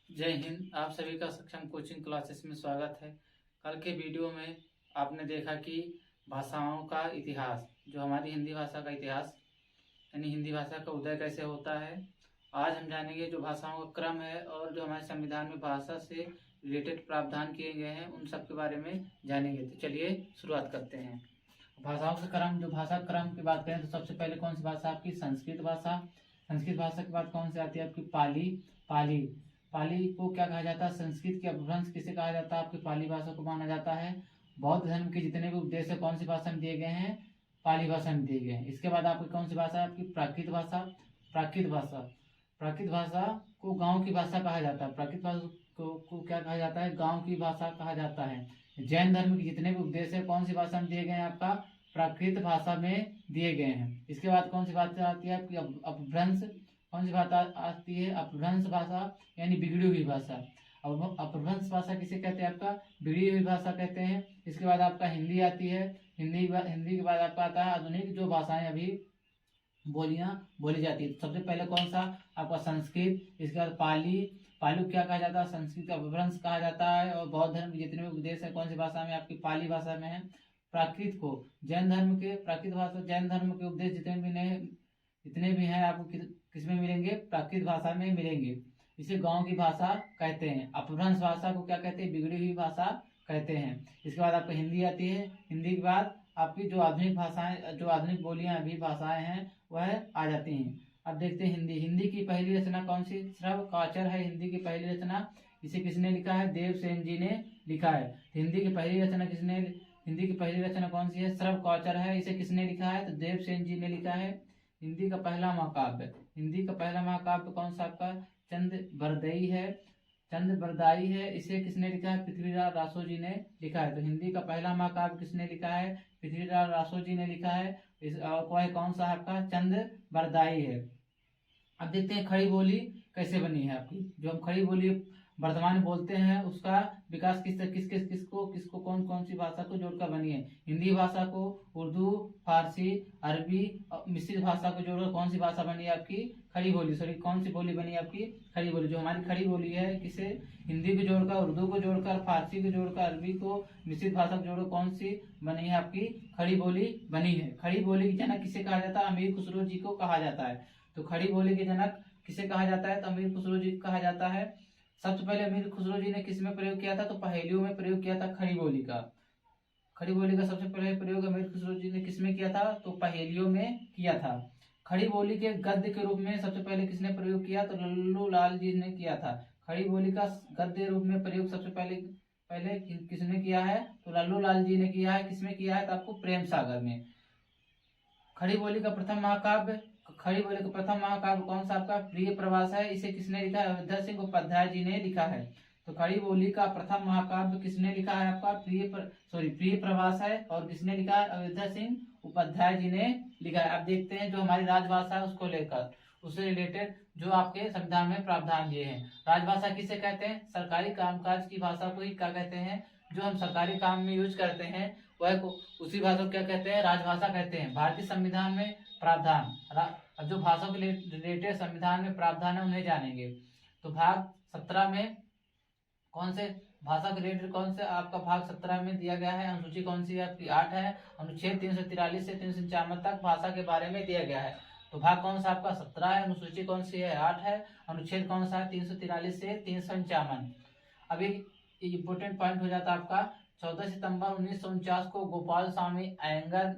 जय हिंद। आप सभी का सक्षम कोचिंग क्लासेस में स्वागत है। कल के वीडियो में आपने देखा कि भाषाओं का इतिहास, जो हमारी हिंदी भाषा का इतिहास यानी हिंदी भाषा का उदय कैसे होता है। आज हम जानेंगे जो भाषाओं का क्रम है और जो हमारे संविधान में भाषा से रिलेटेड प्रावधान किए गए हैं उन सब के बारे में जानेंगे। तो चलिए शुरुआत करते हैं। भाषाओं का क्रम, जो भाषा क्रम की बात करें तो सबसे पहले कौन सी भाषा आपकी संस्कृत भाषा। संस्कृत भाषा के बाद कौन सी आती है आपकी पाली। पाली पाली को क्या कहा जाता है, संस्कृत के अपभ्रंश किसे कहा जाता है, आपकी पाली भाषा को माना जाता है। बौद्ध धर्म के जितने भी उपदेश है कौन सी भाषा में दिए गए हैं, पाली भाषा में दिए गए हैं। इसके बाद आपकी कौन सी भाषा है आपकी प्राकृत भाषा। प्राकृत भाषा प्राकृत भाषा को गांव की भाषा कहा जाता है। प्राकृत भाषा को क्या कहा जाता है, गांव की भाषा कहा जाता है। जैन धर्म के जितने भी उपदेश है कौन सी भाषा में दिए गए हैं, आपका प्राकृत भाषा में दिए गए हैं। इसके बाद कौन सी भाषा आती है आपकी अपभ्रंश। कौन सी भाषा आती है, अपभ्रंश भाषा यानी बिगड़ी हुई भाषा। अब अपभ्रंश भाषा किसे कहते हैं, आपका बिगड़ी हुई भाषा कहते हैं। इसके बाद आपका हिंदी आती है। हिंदी के बाद आपका आता है आधुनिक जो भाषाएं अभी बोलियां बोली जाती है। सबसे पहले कौन सा आपका संस्कृत। इसके बाद पाली। पाली को क्या कहा जाता है, संस्कृत का अपभ्रंश कहा जाता है। और बौद्ध धर्म के जितने भी उपदेश है कौन सी भाषा में, आपकी पाली भाषा में है। प्राकृत को जैन धर्म के प्राकृत भाषा, जैन धर्म के उपदेश जितने भी हैं आपको किसमें मिलेंगे, प्राकृत भाषा में मिलेंगे। इसे गांव की भाषा कहते हैं। अपभ्रंश भाषा को क्या कहते हैं, बिगड़ी हुई भाषा कहते हैं। इसके बाद आपको हिंदी आती है। हिंदी के बाद आपकी जो आधुनिक भाषाएं, जो आधुनिक बोलियां अभी भाषाएं हैं वह आ जाती हैं। अब देखते हैं हिंदी। हिंदी की पहली रचना कौन सी, श्रवकाचर है हिंदी की पहली रचना। इसे किसने लिखा है, देवसेन जी ने लिखा है। हिंदी की पहली रचना हिंदी की पहली रचना कौन सी है, श्रवकाचर है। इसे किसने लिखा है, तो देवसेन जी ने लिखा है। हिंदी का पहला महाकाव्य, हिंदी का पहला महाकाव्य कौन सा आपका, चंद्रबरदाई है। चंद्रबरदाई है, इसे किसने लिखा है, पृथ्वीराज रासो जी ने लिखा है। तो हिंदी का पहला महाकाव्य किसने लिखा है, पृथ्वीराज रासो जी ने लिखा है। इस वह कौन सा आपका चंद्रबरदाई है। अब देखते हैं खड़ी बोली कैसे बनी है आपकी। जो हम खड़ी बोली वर्तमान में बोलते हैं उसका विकास किसको कौन कौन सी भाषा को जोड़कर बनी है। हिंदी भाषा को, उर्दू, फारसी, अरबी मिश्रित भाषा को जोड़कर कौन सी भाषा बनी है आपकी, खड़ी बोली। सॉरी, कौन सी बोली बनी है आपकी, खड़ी बोली। जो हमारी खड़ी बोली है किसे, हिंदी को जोड़कर, उर्दू को जोड़कर, फारसी को जोड़कर, अरबी को मिश्रित भाषा को जोड़कर कौन सी बनी है आपकी, खड़ी बोली बनी है। खड़ी बोली की जनक किसे कहा जाता है, अमीर खुसरो जी को कहा जाता है। तो खड़ी बोली के जनक किसे कहा जाता है, तो अमीर खुसरो जी को कहा जाता है। सबसे पहले अमीर खुसरो जी ने किसमें प्रयोग किया था, तो पहेलियों में प्रयोग किया था खड़ी बोली का। खड़ी बोली का सबसे पहले प्रयोग अमीर खुसरो जी ने किसमें किया था, तो पहेलियों में किया था। खड़ी बोली के गद्य के रूप में सबसे पहले किसने प्रयोग किया, तो लल्लू लाल जी ने किया था। खड़ी बोली का गद्य रूप में प्रयोग सबसे पहले पहले किसने किया है, तो लल्लू लाल जी ने किया है। किसमें किया है, तो आपको प्रेम सागर में। खड़ी बोली का प्रथम महाकाव्य, खड़ी बोली का प्रथम महाकाव्य कौन सा आपका, प्रिय प्रवास है। इसे किसने लिखा है, अयोध्या सिंह उपाध्याय जी ने लिखा है। तो खड़ी बोली का प्रथम महाकाव्य किसने लिखा है आपका, प्रिय प्रवास है। और किसने लिखा है, अयोध्या सिंह उपाध्याय जी ने लिखा है। अब देखते हैं जो हमारी राजभाषा है उसको लेकर, उससे रिलेटेड जो आपके संविधान में प्रावधान दिए हैं। राजभाषा किसे कहते हैं, सरकारी कामकाज की भाषा को ही क्या कहते हैं, जो हम सरकारी काम में यूज करते हैं वह उसी भाषा को क्या कहते हैं, राजभाषा कहते हैं। भारतीय संविधान में प्रावधान, जो भाषा के रिलेटेड संविधान में प्रावधान है उन्हें जानेंगे। तो भाग 17 में कौन से भाषा के रिलेटेड कौन से आपका भाग 17 में दिया गया है, अनुसूची कौन सी है आपकी 8 है। अनुच्छेद 343 से 355 तक भाषा के बारे में दिया गया है। तो भाग कौन सा आपका 17 है, अनुसूची कौन सी है 8 है, अनुच्छेद कौन सा है 343 से 355। अभी इम्पोर्टेंट पॉइंट हो जाता है आपका, 14 सितंबर 1949 को गोपाल स्वामी अयंगर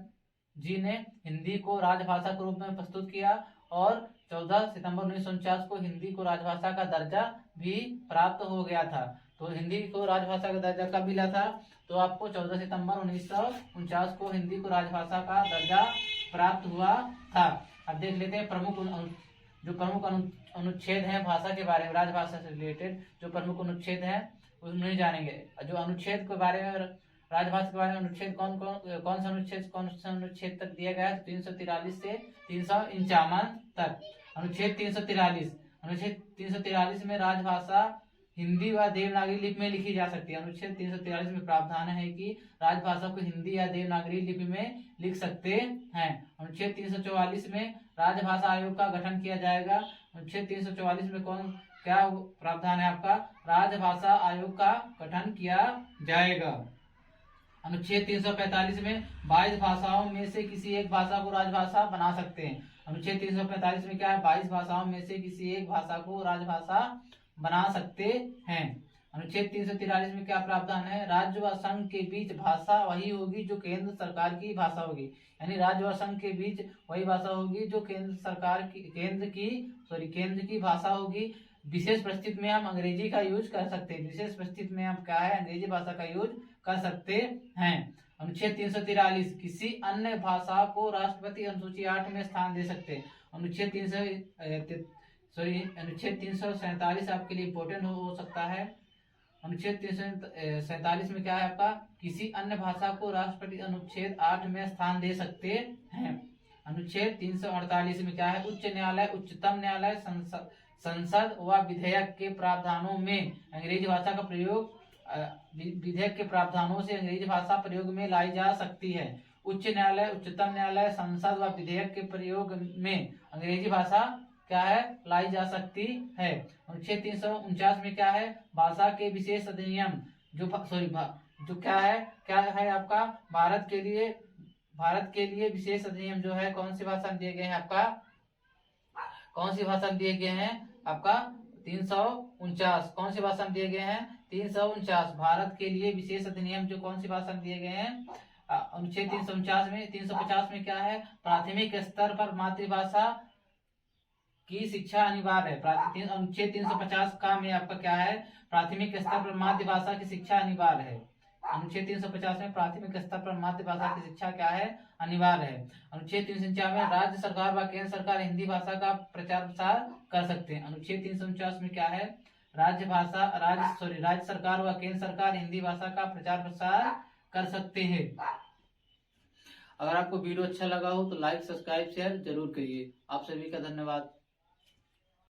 जी ने हिंदी को राजभाषा के रूप में प्रस्तुत किया। और 14 सितंबर 1949 को हिंदी को राजभाषा का दर्जा भी प्राप्त हो गया था। तो हिंदी को राजभाषा का दर्जा कब मिला था, तो आपको 14 सितंबर 1949 को हिंदी को राजभाषा का दर्जा प्राप्त हुआ था। अब देख लेते हैं प्रमुख अनुच्छेद हैं भाषा के बारे में, राजभाषा से रिलेटेड जो प्रमुख अनुच्छेद हैं उन्हें जानेंगे। जो अनुच्छेद के बारे में, राजभाषा के बारे में अनुच्छेद कौन सा अनुच्छेद तक दिया गया है, 343 से 355 तक। अनुच्छेद 343 में राजभाषा हिंदी व देवनागरी लिपि में लिखी जा सकती है। अनुच्छेद 343 में प्रावधान है कि राजभाषा को हिंदी या देवनागरी लिपि में लिख सकते हैं। अनुच्छेद 344 में राजभाषा आयोग का गठन किया जाएगा। अनुच्छेद 344 में कौन क्या प्रावधान है आपका, राजभाषा आयोग का गठन किया जाएगा। अनुच्छेद 345 में 22 भाषाओं में से किसी एक भाषा को राजभाषा बना सकते हैं। अनुच्छेद 345 में क्या है, 22 भाषाओं में से किसी एक भाषा को राजभाषा बना सकते हैं। अनुच्छेद 343 में क्या प्रावधान है, राज्य व संघ के बीच भाषा वही होगी जो केंद्र सरकार की भाषा होगी। यानी राज्य व संघ के बीच वही भाषा होगी जो केंद्र की भाषा होगी। विशेष परिस्थिति में हम अंग्रेजी का यूज कर सकते हैं। विशेष परिस्थिति में हम क्या है, अंग्रेजी भाषा का यूज कर सकते हैं। अनुच्छेद 343 किसी अन्य भाषा को राष्ट्रपति अनुसूची 8 में स्थान दे सकते हैं। अनुच्छेद 347 आपके लिए इंपोर्टेंट हो सकता है। अनुच्छेद 347 में क्या है आपका, किसी अन्य भाषा को राष्ट्रपति अनुच्छेद 8 में स्थान दे सकते हैं। अनुच्छेद 348 में क्या है, उच्च न्यायालय, उच्चतम न्यायालय, संसद व विधेयक के प्रावधानों में अंग्रेजी भाषा का प्रयोग, विधेयक के प्रावधानों से अंग्रेजी भाषा प्रयोग में लाई जा सकती है। उच्च न्यायालय, उच्चतम न्यायालय, संसद व विधेयक के प्रयोग में अंग्रेजी भाषा क्या है, लाई जा सकती है। अनुच्छेद 349 में क्या है, भाषा के विशेष अधिनियम जो क्या है आपका, भारत के लिए विशेष अधिनियम जो है कौन सी भाषा में दिए गए हैं आपका, कौन सी भाषा में दिए गए हैं आपका, 349 कौन सी भाषा में दिए गए हैं, 349 भारत के लिए विशेष अधिनियम जो कौन सी भाषा में दिए गए हैं। अनुच्छेद 350 में क्या है, प्राथमिक स्तर पर मातृभाषा की शिक्षा अनिवार्य है। अनुच्छेद 350 का में आपका क्या है, प्राथमिक स्तर पर मातृभाषा की शिक्षा अनिवार्य है। अनुच्छेद 350 में प्राथमिक स्तर पर मातृभाषा की शिक्षा क्या है, अनिवार्य है। अनुच्छेद 349 में राज्य सरकार व केंद्र सरकार हिंदी भाषा का प्रचार प्रसार कर सकते हैं। अनुच्छेद 349 में क्या है, राज्य सरकार व केंद्र सरकार हिंदी भाषा का प्रचार प्रसार कर सकते हैं। अगर आपको वीडियो अच्छा लगा हो तो लाइक, सब्सक्राइब, शेयर जरूर करिए। आप सभी का धन्यवाद।